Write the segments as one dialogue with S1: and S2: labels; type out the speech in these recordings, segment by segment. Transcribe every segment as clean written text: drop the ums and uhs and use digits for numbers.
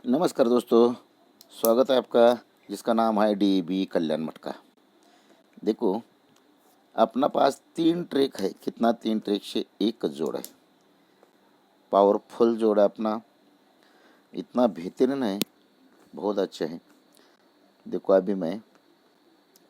S1: नमस्कार दोस्तों, स्वागत है आपका जिसका नाम है DB कल्याण मटका। देखो, अपना पास 3 ट्रैक है। कितना? 3 ट्रैक से एक जोड़ है। पावरफुल जोड़ है अपना, इतना बेहतरीन है, बहुत अच्छा है। देखो अभी मैं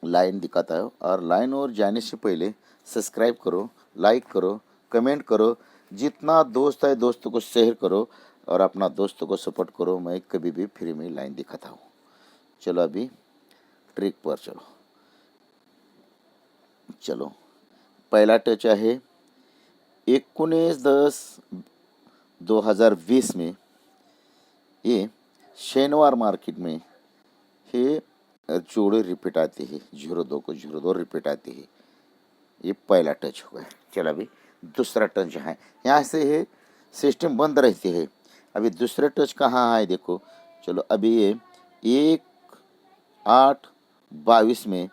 S1: लाइन दिखाता हूँ और लाइन और जाने से पहले सब्सक्राइब करो, लाइक करो, कमेंट करो। जितना दोस्त है दोस्तों को शेयर करो और अपना दोस्तों को सपोर्ट करो। मैं कभी भी फ्री में लाइन दिखाता हूँ। चलो अभी ट्रिक पर चलो। चलो, पहिला टच आहे 19/10/2020 में। ये शनिवार मार्केट में ये जोड़े रिपीट आते हैं। 02 को 02 रिपीट आते हैं। ये पहला टच हो गया। चलो अभी दूसरा टच जहाँ है, यहाँ से ये सिस्टम बंद रहती है। अभी दूसरा टच कहाँ है देखो। चलो अभी ये 1/8/22 में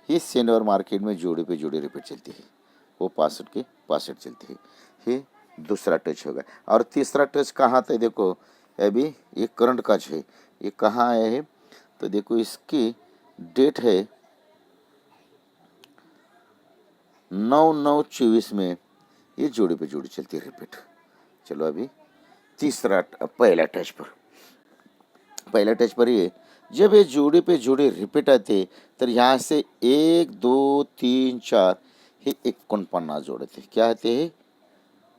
S1: ये शनिवार मार्केट में जोड़े पे जोड़े रिपीट चलती है। वो 65 के 65 चलती है। ये दूसरा टच होगा। और तीसरा टच कहाँ था देखो। अभी ये करंट का है। ये कहाँ आया है तो देखो, इसकी डेट है 9/9/24 में। ये जोड़ी पे जोड़ी चलती है रिपीट। चलो अभी तीसरा पहला टच पर ये जब ये जोड़ी पे जोड़ी रिपीट आते तर यहाँ से 1 2 3 4 हे 49 जोड़े थे। क्या आते हैं?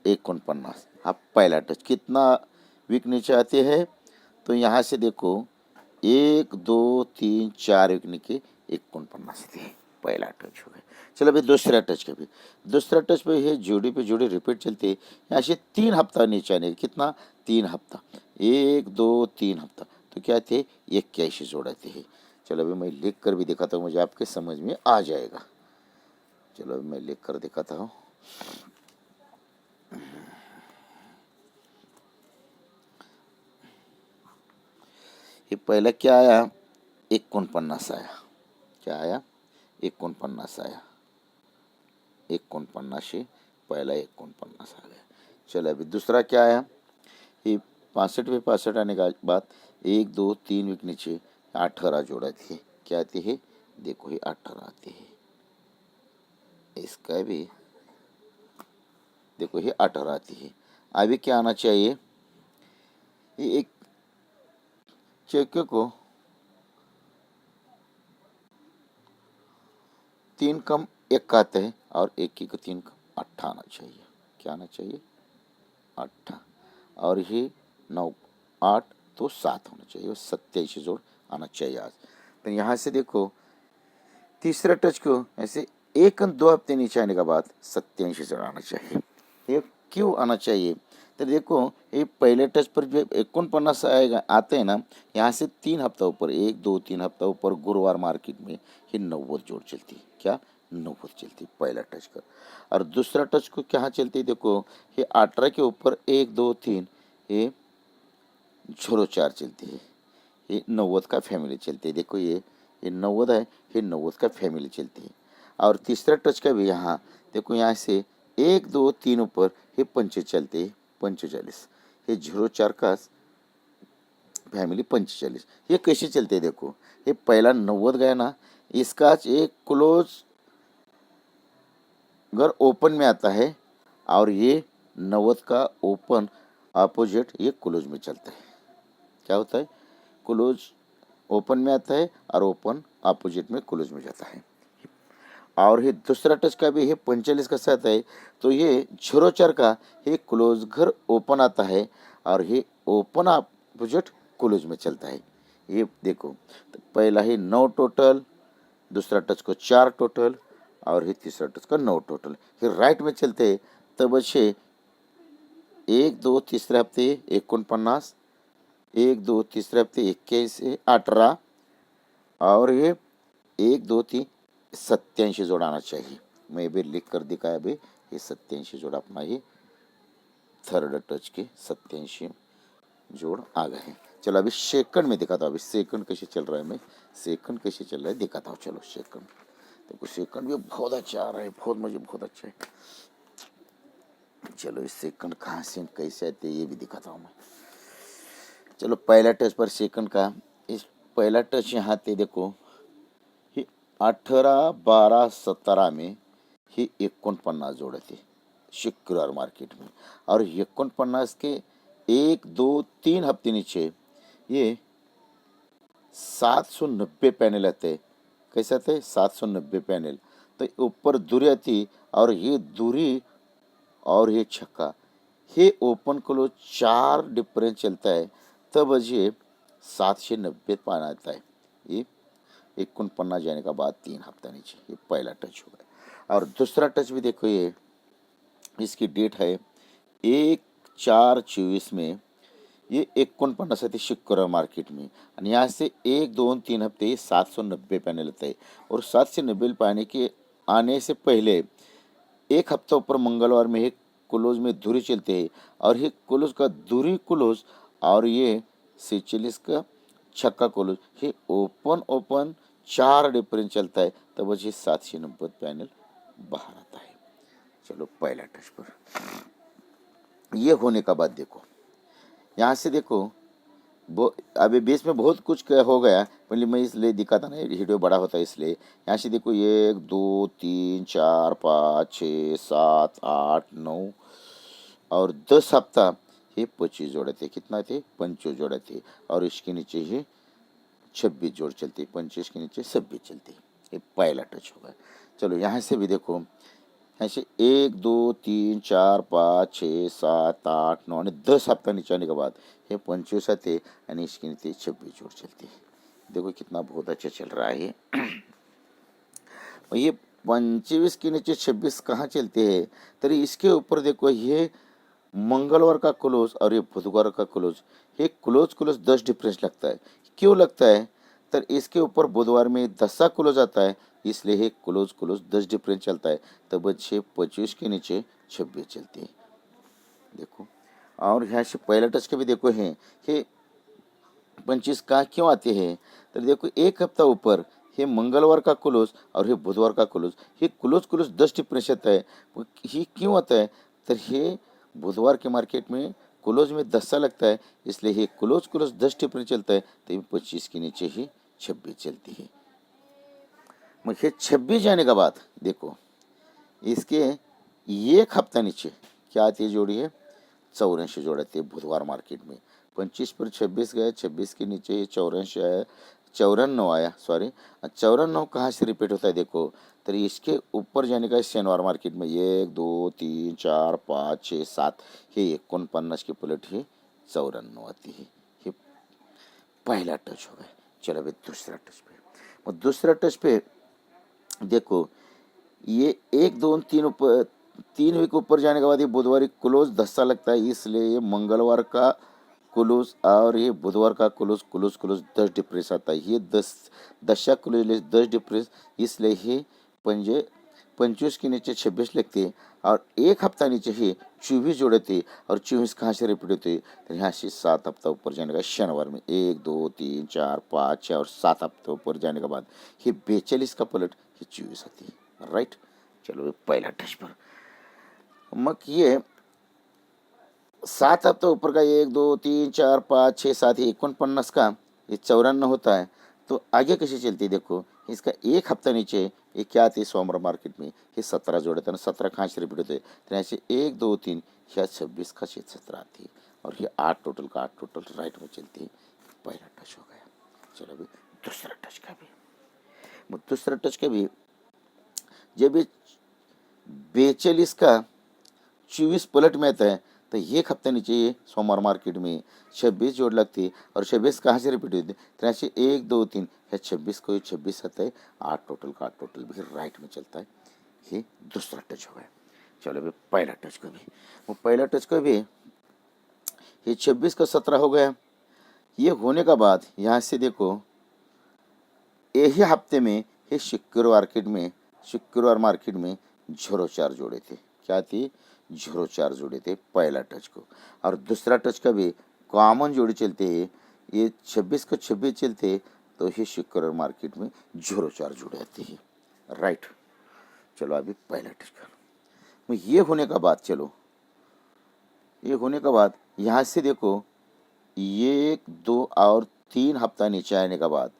S1: 49। हा पहला टच। कितना वीक नीचे आते हैं तो यहाँ से देखो 1 2 3 4 वीक नीचे 49 थे। पहला टच हो गया। चलो अभी दूसरा टच का भी। दूसरा टच पे जोड़ी रिपीट चलती है। यहाँ से 3 हफ्ता नीचे आने। कितना? 3 हफ्ता। 1 2 3 हफ्ता तो क्या थे? 81 जोड़ते हैं। चलो अभी मैं लिख कर भी दिखाता हूँ, मुझे आपके समझ में आ जाएगा। चलो अभी मैं लिख कर दिखाता हूँ। ये पहला क्या आया? 49 आया। क्या आया? 49 आया। 49 से पहला 49 आ गया। चलो अभी दूसरा क्या आया? ये 65 पे 65 आने के बाद 1 2 3 वीक नीचे 18 जोड़ा थे। क्या आते हैं देखो, ये 18 आते हैं। इसका भी देखो, ये 18 आती है। अभी क्या आना चाहिए? ये एक चक्के को 3 कम 1 आते हैं और 1 की को 3 कम 8 आना चाहिए। क्या आना चाहिए? 8। और ये 9 8 तो 7 होना चाहिए। 87 जोड़ आना चाहिए आज। तो यहाँ से देखो तीसरा टच को ऐसे 1 2 हफ्ते नीचे आने के बाद 87 जोड़ आना चाहिए। ये क्यों आना चाहिए? तो देखो, ये पहले टच पर जो 49 आएगा आते हैं ना, यहाँ से 3 हफ्ता ऊपर 1 2 3 हफ्ता ऊपर गुरुवार मार्केट में ये 90 जोड़ चलती है। क्या? 90 चलती है पहला टच का। और दूसरा टच को क्या चलती है देखो, ये 18 के ऊपर 1 2 3 ये 04 चलती है। ये 90 का फैमिली चलती है। देखो ये 90 है, ये 90 का फैमिली चलती है। और तीसरा टच का भी यहाँ देखो, यहाँ से 1 2 3 ऊपर ये पंचे चलते हैं 45। ये 04 का फैमिली 45। ये कैसे चलते हैं देखो, ये पहला 90 गया ना, इसका एक क्लोज अगर ओपन में आता है और ये 90 का ओपन अपोजिट ये क्लोज में चलता है। क्या होता है? क्लोज ओपन में आता है और ओपन अपोजिट में क्लोज में जाता है। और ये दूसरा टच का भी है 45 का साथ है तो ये 04 का ये क्लोज घर ओपन आता है और ये ओपन अपोजिट क्लोज में चलता है। ये देखो, तो पहला ही 9 टोटल, दूसरा टच को 4 टोटल और ये तीसरा टच का 9 टोटल। ये राइट में चलते हैं तब अच्छे 1 2 तीसरे हफ्ते 49, 1 2 तीसरे हफ्ते 21 18 और ये 1 2 3 87 जोड़ आना चाहिए। मैं भी लिख कर दिखाया अभी, ये 87 जोड़ अपना ही थर्ड टच के 87 जोड़ आ गए हैं। चलो अभी सेकंड में दिखाता हूँ। अभी सेकंड कैसे चल रहा है, मैं सेकंड कैसे चल रहा है दिखाता हूँ। चलो सेकंड देखो, सेकंड भी बहुत अच्छा आ रहा है, बहुत अच्छा है। चलो इस सेकंड कहाँ से कैसे आते ये भी दिखाता हूँ मैं। चलो पहला टच पर सेकंड का, इस पहला टच यहाँ ते देखो ही 18, 12, 17 में ही 49 जोड़े थे शुक्रवार मार्केट में, और 49 के 1, 2, 3 हफ्ते नीचे ये 790 पैनल आते। कैसे आते? 790 पैनल। तो ऊपर दूरी आती और ये दूरी और ये छक्का, हे ओपन क्लोज 4 डिफरेंस चलता है, तब ये 790 पाना आता है। ये 49 जाने का बाद 3 हफ्ता नीचे, ये पहला टच हो गया। और दूसरा टच भी देखो, ये इसकी डेट है 1/4/24 में, ये 49 आती शुक्रवार मार्केट में, आणि यहाँ से 1, 2, 3 हफ्ते 790 पाने लेता है। और 790 पाने के आने से पहले एक हफ्ता ऊपर मंगलवार में एक क्लोज में दूरी चलते हैं, और ये क्लोज का दूरी क्लोज और ये 46 का छक्का क्लोज, ये ओपन 4 डिफरेंस चलता है, तब ये 790 पैनल बाहर आता है। चलो पहला टच पर ये होने का बाद देखो, यहाँ से देखो अभी बेस में बहुत कुछ हो गया, पहले मैं इसलिए दिखाता ना, वीडियो बड़ा होता है इसलिए। यहाँ से देखो 1, 2, 3, 4, 5, 6, 7, 8, 9 और 10 हफ्ता ये 25 जोड़े थे। कितना थे? 25 जोड़े थे। और इसके नीचे ये 26 जोड़ चलती, 25 के नीचे 26 चलती। ये पहला टच होगा। चलो यहाँ से भी देखो, ऐसे 1, 2, 3, 4, 5, 6, 7, 8, 9 आणि 10 हफ्ता नीचे आने के बाद हे 25 आते आणि इसके नीचे 26 जोड़ चलती है। देखो कितना बहुत अच्छा चल रहा है। ये 25 के नीचे 26 कहाँ चलते हैं? तरी इसके ऊपर देखो, ये मंगलवार का क्लोज और ये बुधवार का क्लोज, ये क्लोज 10 डिफरेंस लगता है। क्यों लगता है? तो इसके ऊपर बुधवार में 10 क्लोज आता है, इसलिए ये क्लोज 10 डिफरेंस चलता है, तब 25 के नीचे 26 चलती है। देखो, और यहाँ से पहला टच के भी देखो हैं, ये 25 का क्यों आते हैं? तो देखो एक हफ्ता ऊपर ये मंगलवार का क्लोज और ये बुधवार का क्लोज, ये क्लोज 10 डिफरेंस आता है। ये क्यों आता है? तो ये बुधवार के मार्केट में क्लोज में 10 लगता है, इसलिए ये क्लोज 10 डिफरेंस चलता है, तो 25 के नीचे ही 26 चलती है। मग हे 26 जाने के बाद देखो, इसके एक हफ्ता नीचे क्या आती है जोड़ी है? 84 जोड़ आती है बुधवार मार्केट में। 25 पर 26 गया, 26 के नीचे ये 84 आया, 94 आया, सॉरी 94 कहाँ से रिपीट होता है देखो, तो इसके ऊपर जाने का शनिवार मार्केट में 1, 2, 3, 4, 5, 6, 7 हे 49 की पलट ही 94 आती है। ये पहला टच हो गया। चलो अभी दूसरा टच पे, और दूसरा टच पे देखो, ये 1, 2, 3 ऊपर 3 वीक ऊपर जाने के बाद ये बुधवार क्लोज 10 लगता है, इसलिए ये मंगलवार का क्लोज और ये बुधवार का क्लोज 10 डिफरेंस आता है। ये 10 क्लोज 10 डिफरेंस, इसलिए ये 25 के नीचे 26 लगते हैं, और एक हफ्ता नीचे ही 24 जोड़े थे, और 24 कहाँ से रिपीट होते? तो यहाँ से 7 हफ्ता ऊपर जाने का शनिवार में 1, 2, 3, 4, 5, 6 और 7 हफ्ते ऊपर जाने के बाद ये 42 का पलट ये 24 आती है। राइट। चलो पहला टच पर, मग ये 7 हफ्ता ऊपर का 1, 2, 3, 4, 5, 6, 7 ये 49 का ये 94 होता है, तो आगे कैसे चलती है देखो, इसका एक हफ्ता नीचे ये क्या आती है सोमवार मार्केट में, ये 17 जोड़े थे ना, 17 कहाँ से रिपीट होते हैं, तो ऐसे 1, 2, 3 या 26 का 17 आती है, और ये 8 टोटल का 8 टोटल राइट में चलती है। पहला टच हो गया। चलो अभी दूसरा टच का भी, दूसरा टच का भी जब ये 42 का 24 पलट में आता है, तो एक हफ्ते नीचे ये सोमवार मार्केट में 26 जोड़ लगती है, और 26 कहाँ से रिपीट होती है, तो ऐसे 1, 2, 3 या 26 को 26 आता है, 8 टोटल का 8 टोटल भी राइट में चलता है। ये दूसरा टच हो गया। चलो अभी पहला टच का भी, वो पहला टच का भी ये 26 का 17 हो गया। ये होने का बाद यहाँ से देखो, यही हफ्ते में ये शुक्रवार मार्केट में 04 जोड़े थे। क्या थी? 04 जोड़े थे पहला टच को। और दूसरा टच का भी कॉमन जोड़ी चलते हैं, ये 26 को 26 चलते, तो ये शुक्रवार मार्केट में 04 जोड़े आते हैं। राइट। चलो अभी पहला टच कर, ये होने का बाद चलो, ये होने का बाद यहाँ से देखो, 1, और 3 हफ्ता नीचे आने के बाद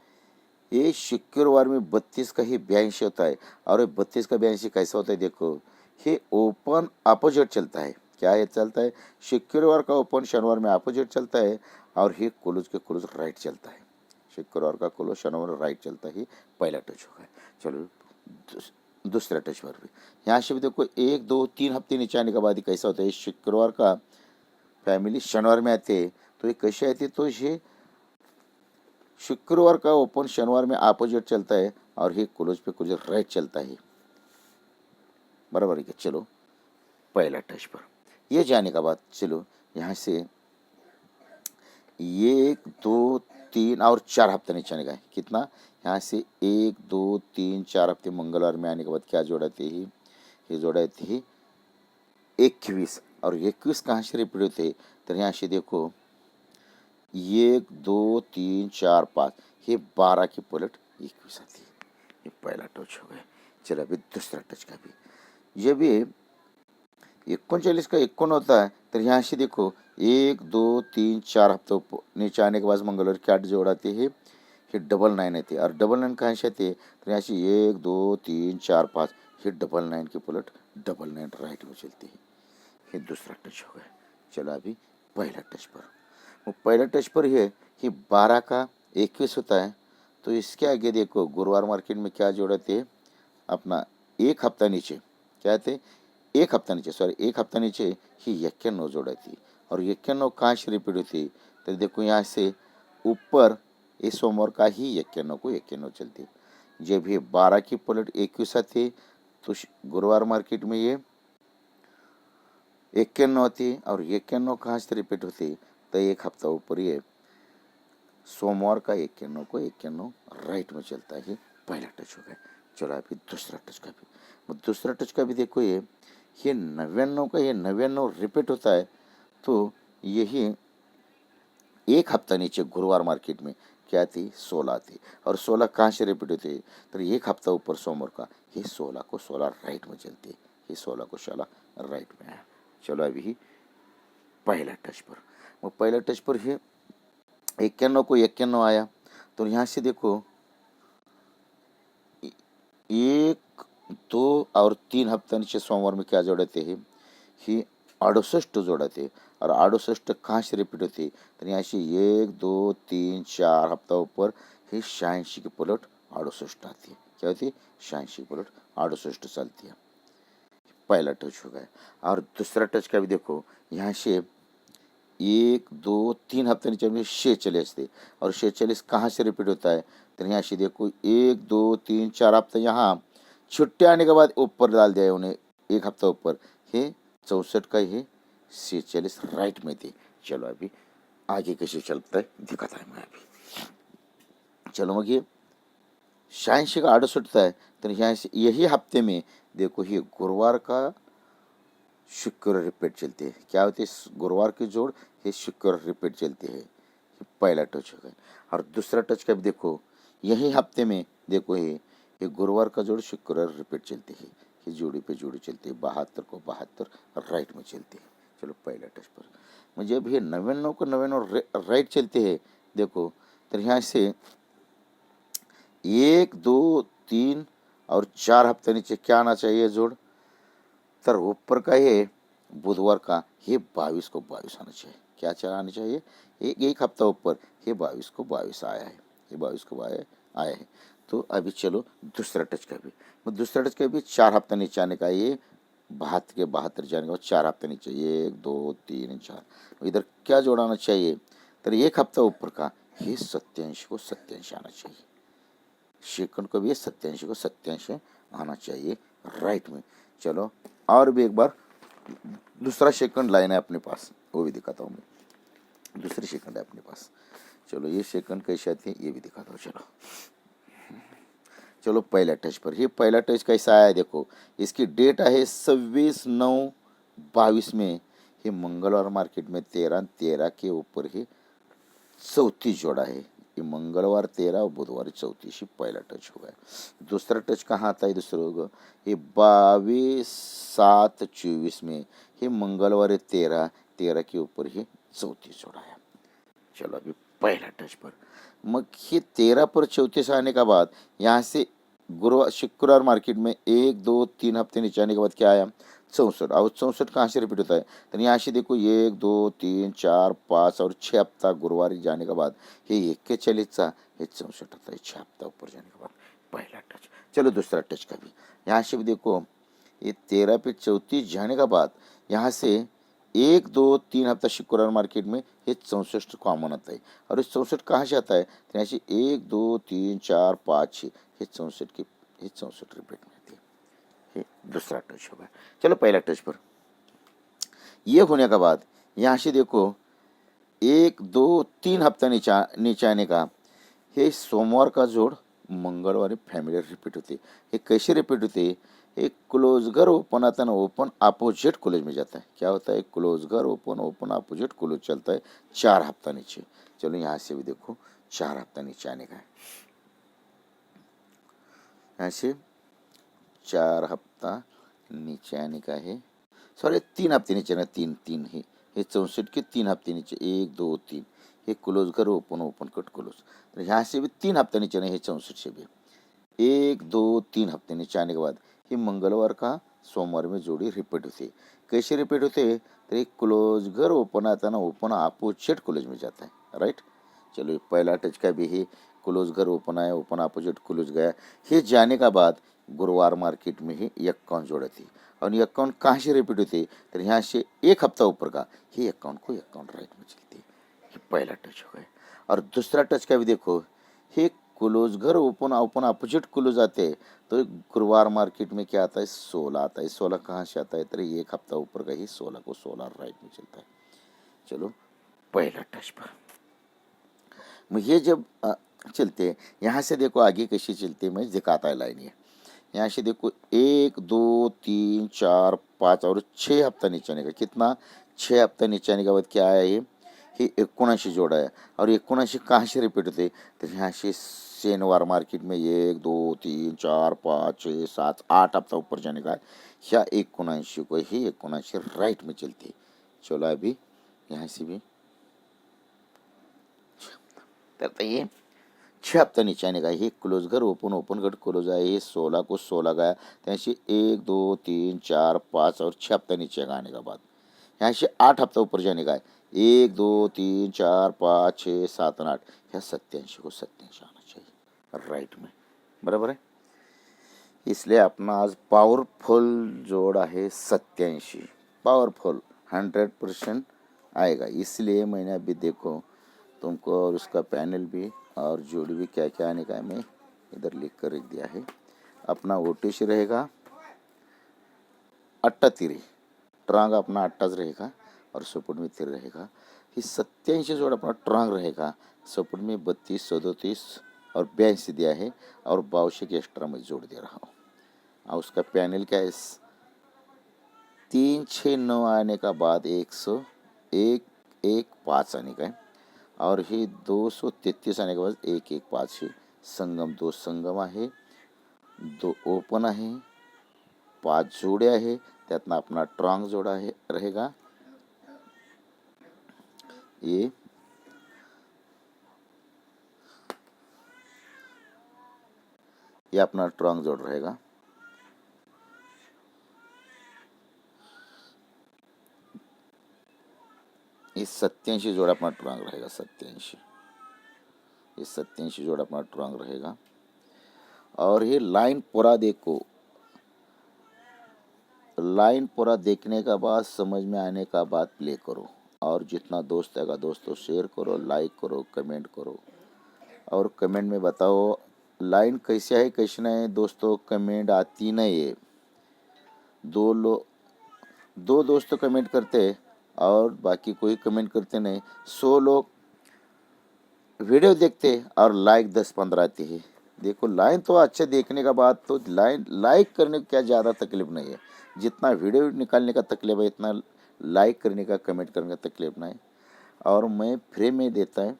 S1: ये शुक्रवार में 32 का ही 82 होता है। और ये 32 का 82 कैसा होता है देखो, ये ओपन अपोजिट चलता है। क्या ये चलता है? शुक्रवार का ओपन शनिवार में अपोजिट चलता है और ये क्लोज के क्लोज राइट चलता है। शुक्रवार का क्लोज शनिवार राइट चलता है। पहला टच होगा। चलो दूसरा टच पर भी यहाँ से भी देखो 1 2 3 हफ्ते नीचे आने के बाद कैसा होता है, शुक्रवार का फैमिली शनिवार में आते हैं तो ये कैसे आते, तो ये शुक्रवार का ओपन शनिवार में अपोजिट चलता है और ये क्लोज पे क्लोज राइट चलता है। बराबर है। चलो पहला टच पर ये जाने के बाद चलो यहाँ से 1 2 3 और 4 हफ्ते नीचे आने का है। कितना? यहाँ से 1 2 3 4 हफ्ते मंगलवार में आने के बाद क्या जोड़ाते ही, ये जोड़ाते ही 21 और 21 कहाँ से रिपीट होते? तो यहाँ से देखो 1 2 3 4 5 ये 12 की पलट 21 आती है। ये पहला टच हो गया। चलो अभी दूसरा टच का भी, ये भी 39 का 51 होता है। तो यहाँ से देखो 1 2 3 4 हफ्तों नीचे आने के बाद मंगलवार क्या जोड़ाते हैं, ये 99 आती है। और 99 कहाँ से आती है? तो यहाँ से 1 2 3 4 5 ये 99 की पलट 99 राइट में चलती है। ये दूसरा टच हो गया। चलो अभी पहला टच पर, वो पहला टच पर है कि 12 का 21 होता है। तो इसके आगे देखो गुरुवार मार्केट में क्या जोड़ते हैं अपना, एक हफ्ता नीचे क्या थे, एक हफ्ता नीचे सॉरी एक हफ्ता नीचे ही 91 जोड़ाती और 91 कहाँ से रिपीट होती, तो देखो यहाँ से ऊपर इस सोमवार का ही 91 को 91 चलती। जब ये 12 की पलट 21 आती तो गुरुवार मार्केट में ये 91 होती और 91 कहाँ से रिपीट होती, तो एक हफ्ता ऊपर ये सोमवार का 91 को 91 राइट में चलता है। पहला टच हो गया। चलो अभी दूसरा टच का भी, दूसरा टच का भी देखो ये 99 का ये 99 रिपीट होता है। तो यही एक हफ्ता नीचे गुरुवार मार्केट में क्या थी, 16 थी और 16 कहाँ से रिपीट होती, तो एक हफ्ता ऊपर सोमवार का ये 16 को 16 राइट में चलती है। ये 16 को 16 राइट में आया। चलो अभी पहला टच पर, वो पहला टच पर है 91 को 91 आया। तो यहाँ से देखो 1 2 और 3 हफ्ता नीचे सोमवार में क्या जोड़ते हैं, ही 68 जोड़ते और 68 कहाँ से रिपीट होती, तो यहाँ से 1 2 3 4 हफ्ता ऊपर ही 86 की पलट 68 आती है। क्या होती है? 86 की पलट 68 चलती है। पहला टच हो गया। और दूसरा टच का भी देखो यहाँ से 1 2 3 हफ्ते नीचे में 46 थे और 46 कहाँ से रिपीट होता है, तो यहाँ से देखो 1 2 3 4 हफ्ते यहाँ छुट्टी आने के बाद ऊपर डाल दिया उन्हें एक हफ्ता ऊपर, ये 64 का ही 46 राइट में थे। चलो अभी आगे कैसे चलता है दिखाता है मैं अभी। चलो मग ये 86 का 68 है। तो यहाँ से यही हफ्ते में देखो ये गुरुवार का शुक्र रिपीट चलते हैं। क्या होते हैं? गुरुवार की जोड़ ये शुक्र रिपीट चलते हैं। ये पहला टच हो गया। और दूसरा टच का भी देखो यही हफ्ते में देखो ये गुरुवार का जोड़ शुक्र रिपीट चलते हैं। ये जोड़ी पे जोड़ी चलते हैं, 72 को 72 राइट में चलते हैं। चलो पहला टच पर मुझे अब ये 99 को 99 राइट चलते हैं देखो, तो यहाँ से 1 2 3 और 4 हफ्ते नीचे क्या आना चाहिए जोड़, तर ऊपर का ये बुधवार का ये 22 को 22 आना चाहिए। क्या आना चाहिए? एक हफ्ता ऊपर ये 22 को 22 आया है। ये 22 को आया है। तो अभी चलो दूसरा टच का भी, दूसरा टच का भी 4 हफ्ता नीचे आने का, ये 72 के 72 जाने का 4 हफ्ता नीचे 1 2 3 4 इधर क्या जोड़ाना चाहिए, तो एक हफ्ता ऊपर का ये 87 को 87 आना चाहिए। सेकंड को भी 87 को 87 आना चाहिए राइट में। चलो और भी एक बार दूसरा सेकंड लाइन है अपने पास, वो भी दिखाता हूँ मैं। दूसरी सेकंड है अपने पास। चलो ये सेकंड कैसे आती है ये भी दिखाता हूँ। चलो पहला टच पर, ये पहला टच कैसा आया है देखो, इसकी डेट है 26/9/22 में। ये मंगलवार मार्केट में 13 के ऊपर ही 34 जोड़ा है। ये मंगलवार 13 और बुधवार 34 ही पहला टच हुआ है। दूसरा टच कहाँ आता है दूसरा होगा, ये 22/7/24 में। ये मंगलवार 13 के ऊपर ही 34 जोड़ा है। चलो अभी पहला टच पर। मग ये 13 पर 34 आने का बाद यहाँ से गुरुवार शुक्रवार मार्केट में 1 2 3 हफ्ते नीचे आने के बाद क्या आया 64। और 64 कहाँ से रिपीट होता है, तो यहाँ से देखो 1 2 3 4 5 और 6 हफ्ता गुरुवार जाने के बाद हे 41चा हे 64 होता है 6 हफ्ता ऊपर जाने के बाद पहला टच। चलो दूसरा टच का भी यहाँ से भी देखो ये 13 पे 34 जाने का बाद यहाँ से 1 2 3 हफ्ता शुक्रवार मार्केट में ये 64 कॉमन आता है। और इस 64 कहाँ से आता है, तो यहाँ से 1 2 3 4 5 6 हे 64 की हे 64 रिपीट में आती है। ये दूसरा टच होगा। चलो पहला टच पर ये होने का बाद यहाँ से देखो 1 2 3 हफ्ता नीचे आने का हे सोमवार का जोड़ मंगळवारी फॅमिलीवर रिपीट होते। हे कैसे रिपीट होते, एक क्लोज घर ओपन आता है ना, ओपन अपोजिट क्लोज में जाता है। क्या होता है, क्लोज घर ओपन ओपन अपोजिट क्लोज चलता है 4 हफ्ता नीचे। चलो यहाँ से भी देखो 4 हफ्ता नीचे आने का है, यहाँ से 4 हफ्ता नीचे आने का है, सॉरी 3 हफ्ते नीचे ना, 3 हे 64 के 3 हफ्ते नीचे 1 2 3 हे क्लोज घर ओपन ओपन कट क्लोज। तो यहाँ से भी 3 हफ्ते नीचे नहीं, 64 से भी 1 2 3 हफ्ते नीचे आने के बाद ये मंगलवार का सोमवार में जोड़ी रिपीट होती है। कैसे रिपीट होते हैं, तो एक क्लोज घर ओपन आता है ना, ओपन अपोजिट क्लोज में जाता है। राइट, चलो पहला टच का भी है, क्लोज घर ओपन आया, ओपन अपोजिट क्लोज गया। ये जाने का बाद गुरुवार मार्केट में ही 51 जोड़ती और ये 51 कहाँ से रिपीट होती है, तो यहाँ से 1 हफ्ता ऊपर का ये 51 को 51 राइट में चलती है। ये पहला टच हो गया। और दूसरा टच का भी देखो, ये क्लोज घर ओपन ओपन अपोजिट क्लोज आते हैं, तो गुरुवार मार्केट में क्या आता है 16 आता है। 16 कहाँ से आता है, तो 1 हफ्ता ऊपर का ही 16 को 16 राइट में चलता है। चलो पहला टच पर मग ये जब चलते हैं, यहाँ से देखो आगे कैसे चलते हैं, मैं दिखाता है लाइन। ये यहाँ से देखो 1 2 3 4 5 और 6 हफ्ता नीचे आने का, कितना 6 हफ्ता नीचे आने के बाद क्या आया ये 79 जोड़ा है। और 79 कहाँ से रिपीट होते, तो यहाँ से शनिवार मार्केट में 1 2 3 4 5 6 7 8 हफ्ता ऊपर जाने का या 79 को ही 79 राइट में चलती है। चलो अभी यहाँ से भी करता ये 6 हफ्ता नीचे आने का, ये क्लोज घर ओपन ओपन घर क्लोज आया, ये 16 को 16 गया, तो यहाँ से 1 2 3 4 5 और 6 हफ्ता नीचे आने का बाद यहाँ से 8 हफ्ता ऊपर जाने का है, 1 2 3 4 5 6 7 8 या 87 को 87 आना चाहिए राइट में, बराबर है। इसलिए अपना आज पावरफुल जोड़ है 87, पावरफुल 100% आएगा। इसलिए मैंने अभी देखो तुमको और उसका पैनल भी और जोड़ी भी क्या क्या आने का है मैं इधर लिख कर रख दिया है। अपना ओटिश रहेगा 38 ट्रांग अपना 28 रहेगा और सपोर्ट में 3 रहेगा। ये 87 जोड़ अपना ट्रांग रहेगा, सपोर्ट में 32 37 और 82 दिया है और 52 की एक्स्ट्रा में जोड़ दे रहा हूँ। और उसका पैनल क्या है 3 6 9 आने का बाद 101 1 5 आने का है और हे 233 आने के बाद 1 1 5 है। संगम 2 संगम आहे, 2 ओपन आहे, 5 जोड्या आहे, त्यातनं अपना ट्रांग जोड़ा है रहेगा। ये अपना ट्रांग जोड़ रहेगा। ये 87 जोड़ा अपना ट्रांग रहेगा, 87 ये 87 जोड़ा अपना ट्रांग रहेगा। और ये लाइन पूरा देखो, लाइन पूरा देखने का बाद समझ में आने का बाद प्ले करो और जितना दोस्त है दोस्तों शेयर करो, लाइक करो, कमेंट करो और कमेंट में बताओ लाइन कैसे है कैसे नहीं। दोस्तों कमेंट आती नहीं है, 2 दोस्त तो कमेंट करते हैं और बाकी कोई कमेंट करते नहीं। 100 लोग वीडियो देखते और लाइक 10-15 आती है। देखो लाइन तो अच्छा देखने का बाद तो लाइन लाइक करने का क्या ज़्यादा तकलीफ नहीं है, जितना वीडियो निकालने का तकलीफ है इतना लाइक करने का कमेंट करने का तकलीफ नहीं। और मैं फ्री में देता है,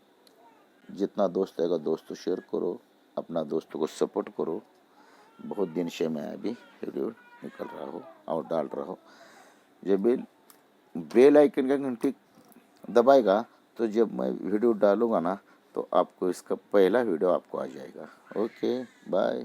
S1: जितना दोस्त है दोस्तों शेयर करो, अपना दोस्तों को सपोर्ट करो। बहुत दिन से मैं अभी वीडियो निकल रहा हो और डाल रहा हो। जब बेल आइकन का घंटी दबाएगा तो जब मैं वीडियो डालूँगा ना तो आपको इसका पहला वीडियो आपको आ जाएगा। Okay bye.